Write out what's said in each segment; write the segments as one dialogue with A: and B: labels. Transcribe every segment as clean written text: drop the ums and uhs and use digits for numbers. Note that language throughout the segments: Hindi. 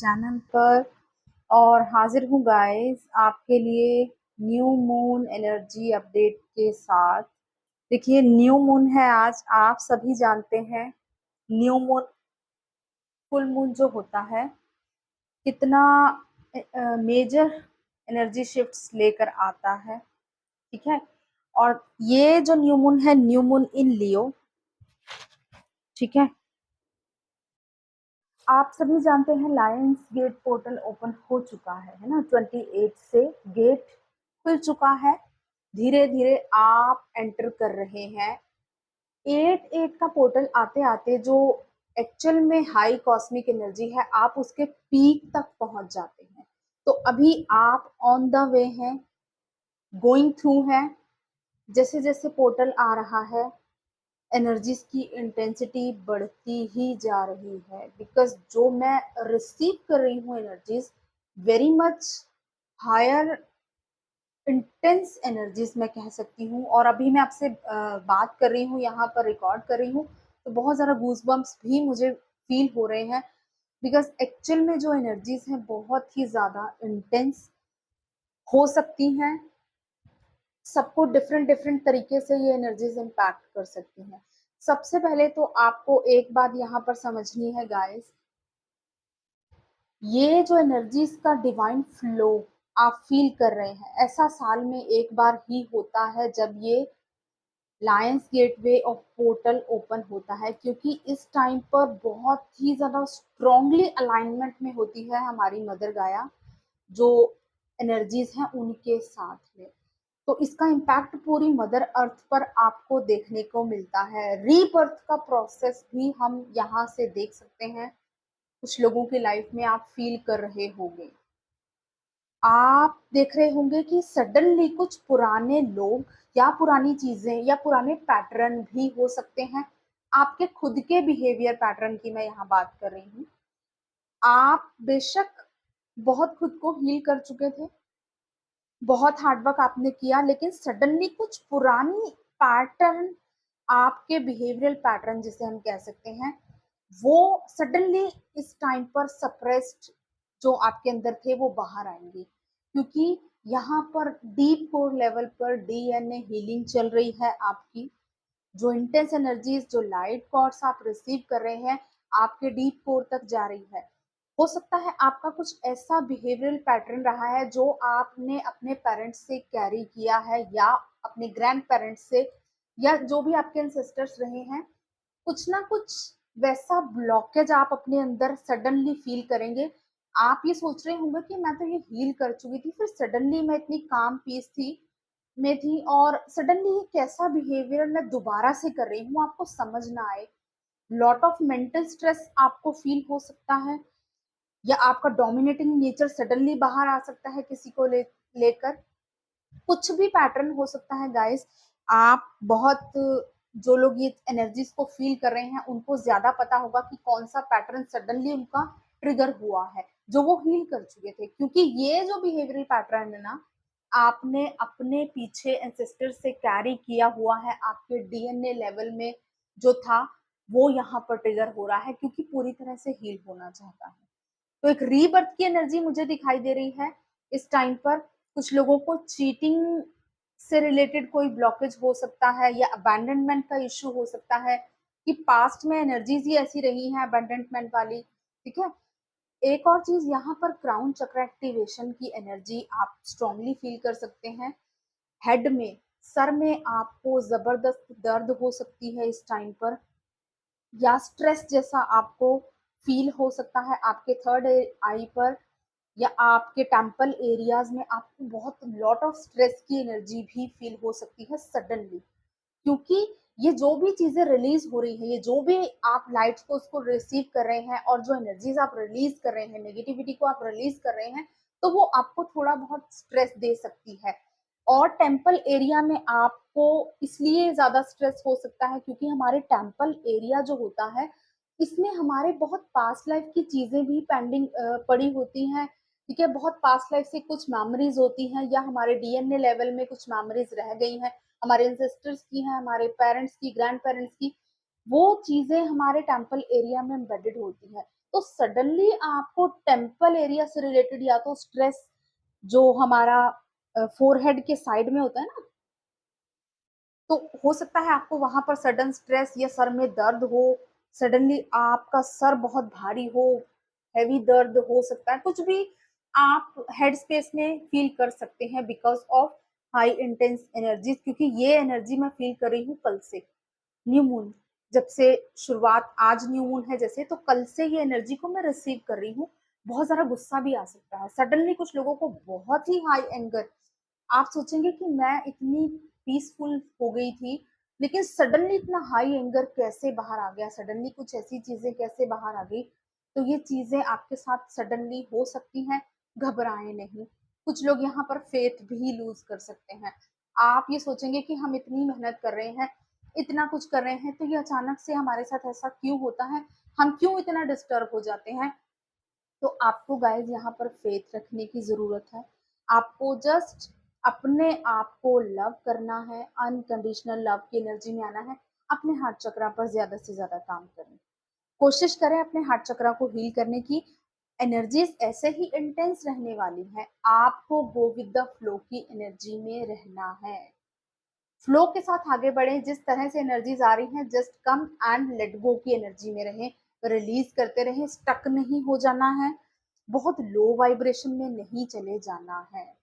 A: चैनल पर और हाजिर हूँ गाइस आपके लिए न्यू मून एनर्जी अपडेट के साथ। देखिए, न्यू मून है आज, आप सभी जानते हैं न्यू मून, फुल मून जो होता है कितना मेजर एनर्जी शिफ्ट्स लेकर आता है। ठीक है, और ये जो न्यू मून है, न्यू मून इन लियो। ठीक है, आप सभी जानते हैं लायंस गेट पोर्टल ओपन हो चुका है ना। 28 से गेट खुल चुका है, धीरे धीरे आप एंटर कर रहे हैं। 8 का पोर्टल आते आते जो एक्चुअल में हाई कॉस्मिक एनर्जी है, आप उसके पीक तक पहुंच जाते हैं। तो अभी आप ऑन द वे हैं, गोइंग थ्रू हैं। जैसे जैसे पोर्टल आ रहा है, एनर्जीज की इंटेंसिटी बढ़ती ही जा रही है, बिकॉज जो मैं रिसीव कर रही हूँ energies very much higher intense energies मैं कह सकती हूँ। और अभी मैं आपसे बात कर रही हूँ, यहाँ पर रिकॉर्ड कर रही हूँ, तो बहुत ज़्यादा गूज़बम्प्स भी मुझे फील हो रहे हैं, बिकॉज एक्चुअल में जो एनर्जीज हैं बहुत ही ज़्यादा इंटेंस हो सकती हैं। सबको डिफरेंट डिफरेंट तरीके से ये एनर्जीज इम्पैक्ट कर सकती हैं। सबसे पहले तो आपको एक बात यहाँ पर समझनी है गाइस, ये जो एनर्जीज का डिवाइन फ्लो आप फील कर रहे हैं, ऐसा साल में एक बार ही होता है जब ये Lions gateway of portal open होता है, क्योंकि इस टाइम पर बहुत ही ज्यादा स्ट्रॉन्गली अलाइनमेंट में होती है हमारी मदर गाया, जो एनर्जीज हैं उनके साथ में। तो इसका इम्पैक्ट पूरी मदर अर्थ पर आपको देखने को मिलता है। रीबर्थ का प्रोसेस भी हम यहाँ से देख सकते हैं, कुछ लोगों की लाइफ में आप फील कर रहे होंगे। आप देख रहे होंगे कि सडनली कुछ पुराने लोग या पुरानी चीजें या पुराने पैटर्न भी हो सकते हैं। आपके खुद के बिहेवियर पैटर्न की मैं यहाँ बात कर रही हूँ। आप बेशक बहुत खुद को हील कर चुके थे, बहुत हार्डवर्क आपने किया, लेकिन सडनली कुछ पुरानी पैटर्न, आपके बिहेवियरल पैटर्न जिसे हम कह सकते हैं, वो सडनली इस टाइम पर सप्रेस्ड जो आपके अंदर थे वो बाहर आएंगे, क्योंकि यहाँ पर डीप कोर लेवल पर डीएनए हीलिंग चल रही है आपकी। जो इंटेंस एनर्जीज, जो लाइट कॉर्ड्स आप रिसीव कर रहे हैं, आपके डीप कोर तक जा रही है। हो सकता है आपका कुछ ऐसा बिहेवियरल पैटर्न रहा है जो आपने अपने पेरेंट्स से कैरी किया है, या अपने ग्रैंड पेरेंट्स से, या जो भी आपके एंसेस्टर्स रहे हैं, कुछ ना कुछ वैसा ब्लॉकेज आप अपने अंदर सडनली फील करेंगे। आप ये सोच रहे होंगे कि मैं तो ये हील कर चुकी थी, फिर सडनली मैं इतनी काम पीस थी में थी, और सडनली ये कैसा बिहेवियर मैं दोबारा से कर रही हूँ, आपको समझ ना आए। लॉट ऑफ मेंटल स्ट्रेस आपको फील हो सकता है, या आपका डोमिनेटिंग नेचर सडनली बाहर आ सकता है किसी को लेकर। कुछ भी पैटर्न हो सकता है गाइस। आप बहुत, जो लोग ये एनर्जीज को फील कर रहे हैं उनको ज्यादा पता होगा कि कौन सा पैटर्न सडनली उनका ट्रिगर हुआ है, जो वो हील कर चुके थे। क्योंकि ये जो बिहेवियरल पैटर्न है ना, आपने अपने पीछे एंसेस्टर से कैरी किया हुआ है, आपके डीएनए लेवल में जो था वो यहाँ पर ट्रिगर हो रहा है, क्योंकि पूरी तरह से हील होना चाहता है। तो एक रीबर्थ की एनर्जी मुझे दिखाई दे रही है इस टाइम पर। कुछ लोगों को चीटिंग से रिलेटेड कोई ब्लॉकेज हो सकता है, या अबैंडनमेंट का इश्यू हो सकता है, कि पास्ट में एनर्जीज ही ऐसी रही हैं अबैंडनमेंट वाली। ठीक है, एक और चीज यहाँ पर क्राउन चक्र एक्टिवेशन की एनर्जी आप स्ट्रांगली फील कर सकते हैं। हेड में, सर में आपको जबरदस्त दर्द हो सकती है इस टाइम पर, या स्ट्रेस जैसा आपको फील हो सकता है आपके थर्ड आई पर, या आपके टेम्पल एरियाज में आपको बहुत लॉट ऑफ स्ट्रेस की एनर्जी भी फील हो सकती है सडनली। क्योंकि ये जो भी चीजें रिलीज हो रही है, ये जो भी आप लाइट्स को उसको रिसीव कर रहे हैं, और जो एनर्जीज आप रिलीज कर रहे हैं, नेगेटिविटी को आप रिलीज कर रहे हैं, तो वो आपको थोड़ा बहुत स्ट्रेस दे सकती है। और टेम्पल एरिया में आपको इसलिए ज्यादा स्ट्रेस हो सकता है क्योंकि हमारे टेम्पल एरिया जो होता है, इसमें हमारे बहुत पास्ट लाइफ की चीजें भी पेंडिंग पड़ी होती हैं। ठीक है, बहुत पास्ट लाइफ से कुछ मेमोरीज होती हैं, या हमारे डीएनए लेवल में कुछ मेमोरीज रह गई हैं, हमारे एंसेस्टर्स की हैं, हमारे पेरेंट्स की, ग्रैंड पेरेंट्स की। वो चीजें हमारे टेम्पल एरिया में एम्बेडेड होती है। तो सडनली आपको टेम्पल एरिया से रिलेटेड या तो स्ट्रेस, जो हमारा फोरहेड के साइड में होता है ना, तो हो सकता है आपको वहां पर सडन स्ट्रेस या सर में दर्द हो, सडनली आपका सर बहुत भारी हो, हैवी दर्द हो सकता है, कुछ भी आप हेड स्पेस में फील कर सकते हैं because of high intense energy, क्योंकि ये एनर्जी मैं फील कर रही हूँ कल से, न्यू मून जब से शुरुआत, आज न्यू मून है जैसे, तो कल से ये एनर्जी को मैं रिसीव कर रही हूँ। बहुत सारा गुस्सा भी आ सकता है सडनली, कुछ लोगों को बहुत ही हाई एंगर, आप सोचेंगे कि मैं इतनी पीसफुल हो गई थी, लेकिन सडनली इतना हाई एंगर कैसे बाहर आ गया, सडनली कुछ ऐसी चीजें कैसे बाहर आ गई। तो ये चीजें आपके साथ सडनली हो सकती हैं, घबराएं नहीं। कुछ लोग यहाँ पर फेथ भी लूज कर सकते हैं। आप ये सोचेंगे कि हम इतनी मेहनत कर रहे हैं, इतना कुछ कर रहे हैं, तो ये अचानक से हमारे साथ ऐसा क्यों होता है, हम क्यों इतना डिस्टर्ब हो जाते हैं। तो आपको गाइज यहाँ पर फेथ रखने की जरूरत है। आपको जस्ट अपने आप को लव करना है, अनकंडीशनल लव की एनर्जी में आना है। अपने हार्ट चक्रा पर ज्यादा से ज्यादा काम करें, कोशिश करें अपने हार्ट चक्रा को हील करने की। एनर्जीज ऐसे ही इंटेंस रहने वाली है, आपको गो विद द फ्लो की एनर्जी में रहना है। फ्लो के साथ आगे बढ़े, जिस तरह से एनर्जीज आ रही हैं just come and let go की एनर्जी में रहें, रिलीज करते रहें, स्टक नहीं हो जाना है, बहुत लो वाइब्रेशन में नहीं चले जाना है।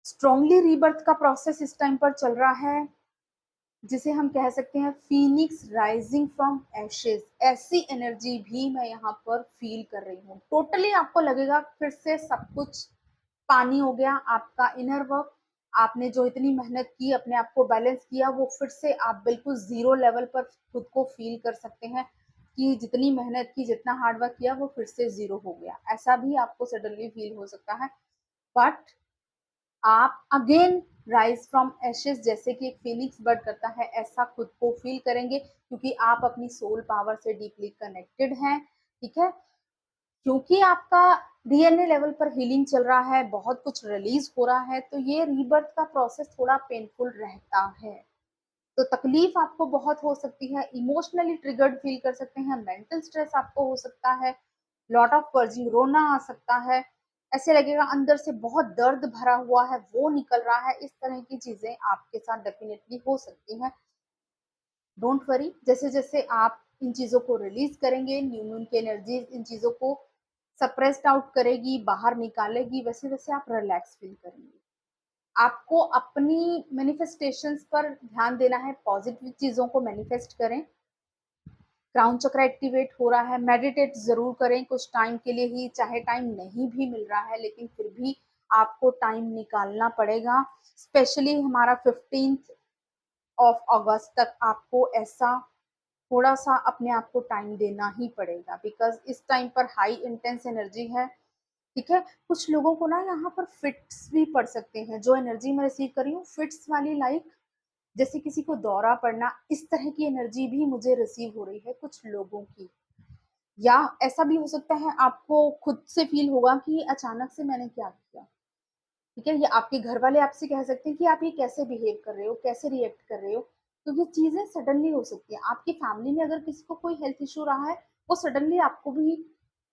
A: स्ट्रांगली रीबर्थ का प्रोसेस इस टाइम पर चल रहा है, जिसे हम कह सकते हैं फीनिक्स राइजिंग फ्रॉम एशेज, ऐसी एनर्जी भी मैं यहाँ पर फील कर रही हूँ। टोटली आपको लगेगा फिर से सब कुछ पानी हो गया, आपका इनर वर्क, आपने जो इतनी मेहनत की अपने आप को बैलेंस किया, वो फिर से आप बिल्कुल जीरो लेवल पर खुद को फील कर सकते हैं कि जितनी मेहनत की, जितना हार्ड वर्क किया, वो फिर से जीरो हो गया, ऐसा भी आपको सडनली फील हो सकता है। बट आप अगेन राइज फ्रॉम एशेस, जैसे कि एक फिनिक्स बर्ड करता है, ऐसा खुद को फील करेंगे, क्योंकि आप अपनी सोल पावर से डीपली कनेक्टेड हैं। ठीक है, क्योंकि आपका डीएनए लेवल पर हीलिंग चल रहा है, बहुत कुछ रिलीज हो रहा है, तो ये रीबर्थ का प्रोसेस थोड़ा पेनफुल रहता है। तो तकलीफ आपको बहुत हो सकती है, इमोशनली ट्रिगर्ड फील कर सकते हैं, मेंटल स्ट्रेस आपको हो सकता है, लॉट ऑफ पर्जिंग, रोना आ सकता है, ऐसे लगेगा अंदर से बहुत दर्द भरा हुआ है वो निकल रहा है, इस तरह की चीजें आपके साथ डेफिनेटली हो सकती हैं। डोंट वरी, जैसे जैसे आप इन चीजों को रिलीज करेंगे, न्यू मून की एनर्जी इन चीजों को सप्रेस्ड आउट करेगी, बाहर निकालेगी, वैसे वैसे आप रिलैक्स फील करेंगे। आपको अपनी मैनिफेस्टेशंस पर ध्यान देना है, पॉजिटिव चीजों को मैनिफेस्ट करें। क्राउन चक्र एक्टिवेट हो रहा है, मेडिटेट जरूर करें कुछ टाइम के लिए ही, चाहे टाइम नहीं भी मिल रहा है लेकिन फिर भी आपको टाइम निकालना पड़ेगा। स्पेशली हमारा 15th ऑफ अगस्त तक आपको ऐसा थोड़ा सा अपने आप को टाइम देना ही पड़ेगा, बिकॉज इस टाइम पर हाई इंटेंस एनर्जी है। ठीक है, कुछ लोगों को ना यहाँ पर फिट्स भी पड़ सकते हैं, जो एनर्जी मैं रिसीव कर रही हूँ फिट्स वाली, लाइक जैसे किसी को दौरा पड़ना, इस तरह की एनर्जी भी मुझे रिसीव हो रही है कुछ लोगों की। या ऐसा भी हो सकता है आपको खुद से फील होगा कि अचानक से मैंने क्या किया। ठीक है, ये आपके घर वाले आपसे कह सकते हैं कि आप ये कैसे बिहेव कर रहे हो, कैसे रिएक्ट कर रहे हो। तो ये चीजें सडनली हो सकती है, आपकी फैमिली में अगर किसी को कोई हेल्थ इशू रहा है, वो सडनली आपको भी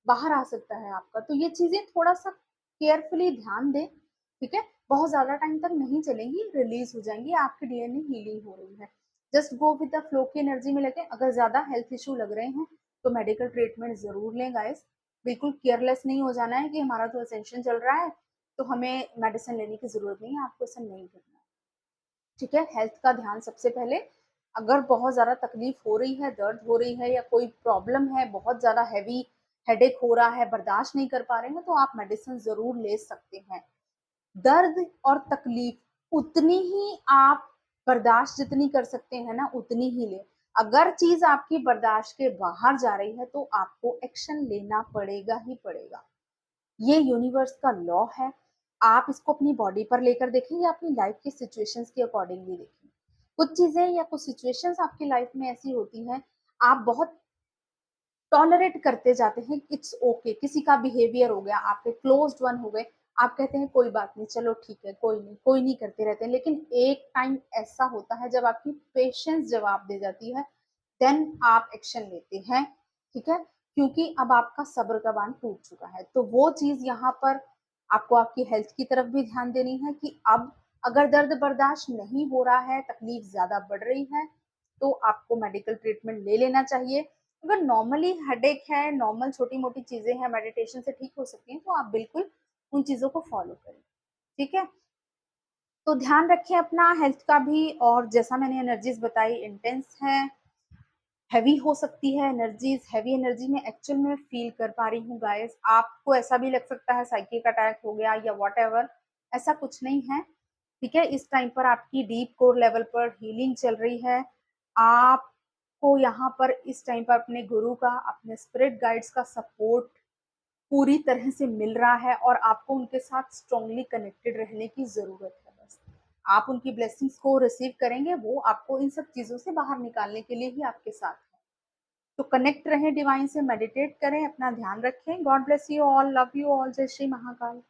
A: बाहर आ सकता है आपका। तो ये चीजें थोड़ा सा केयरफुली ध्यान दें। ठीक है, बहुत ज्यादा टाइम तक नहीं चलेंगी, रिलीज हो जाएंगी, आपकी डीएनए हीलिंग हो रही है। Just go with the flow की एनर्जी में लगे। अगर ज्यादा हेल्थ इशू लग रहे हैं तो मेडिकल ट्रीटमेंट जरूर लें गाइस। बिल्कुल केयरलेस नहीं हो जाना है कि हमारा तो असेंशन चल रहा है तो हमें मेडिसिन लेने की जरूरत नहीं है, आपको ऐसा नहीं करना है। ठीक है, हेल्थ का ध्यान सबसे पहले। अगर बहुत ज्यादा तकलीफ हो रही है, दर्द हो रही है, या कोई प्रॉब्लम है, बहुत ज्यादा हैवी हेडेक हो रहा है, बर्दाश्त नहीं कर पा रहे हैं, तो आप मेडिसिन जरूर ले सकते हैं। दर्द और तकलीफ उतनी ही आप बर्दाश्त जितनी कर सकते हैं ना, उतनी ही ले। अगर चीज आपकी बर्दाश्त के बाहर जा रही है तो आपको एक्शन लेना पड़ेगा ही पड़ेगा। ये यूनिवर्स का लॉ है। आप इसको अपनी बॉडी पर लेकर देखें या अपनी लाइफ की सिचुएशंस के अकॉर्डिंगली देखें। कुछ चीजें या कुछ सिचुएशंस आपकी लाइफ में ऐसी होती हैं, आप बहुत टॉलरेट करते जाते हैं, इट्स ओके, किसी का बिहेवियर हो गया, आपके क्लोज्ड वन हो गए, आप कहते हैं कोई बात नहीं, चलो ठीक है, कोई नहीं करते रहते हैं। लेकिन एक टाइम ऐसा होता है जब आपकी पेशेंस जवाब दे जाती है, देन आप एक्शन लेते हैं। ठीक है, क्योंकि अब आपका सब्र का बांध टूट चुका है। तो वो चीज़ यहाँ पर आपको आपकी हेल्थ की तरफ भी ध्यान देनी है कि अब अगर दर्द बर्दाश्त नहीं हो रहा है, तकलीफ ज़्यादा बढ़ रही है, तो आपको मेडिकल ट्रीटमेंट ले लेना चाहिए। अगर नॉर्मली हेडेक है, नॉर्मल छोटी-मोटी चीज़ें हैं, मेडिटेशन से ठीक हो सकती हैं, तो आप बिल्कुल उन चीज़ों को फ़ॉलो करें। ठीक है? तो ध्यान रखें अपना हेल्थ का भी, और जैसा मैंने एनर्जीज़ बताई इंटेंस है, हेवी हो सकती है एनर्जीज़, हेवी एनर्जी मैं एक्चुअल में फ़ील कर पा रही हूँ गाइज़। आपको ऐसा भी लग सकता है साइकिक अटैक हो गया या व्हाटएवर, ऐसा कुछ नहीं है, ठीक है? इस टाइम पर आपकी डीप कोर लेवल पर हीलिंग चल रही है। आपको यहाँ पर इस टाइम पर अपने गुरु का, अपने स्पिरिट गाइड्स का सपोर्ट पूरी तरह से मिल रहा है और आपको उनके साथ स्ट्रांगली कनेक्टेड रहने की ज़रूरत है बस। आप उनकी ब्लेसिंग्स को रिसीव करेंगे, वो आपको इन सब चीज़ों से बाहर निकालने के लिए ही आपके साथ हैं। तो कनेक्ट रहें डिवाइन से, मेडिटेट करें, अपना ध्यान रखें। God bless you all, love you all, जय श्री महाकाल।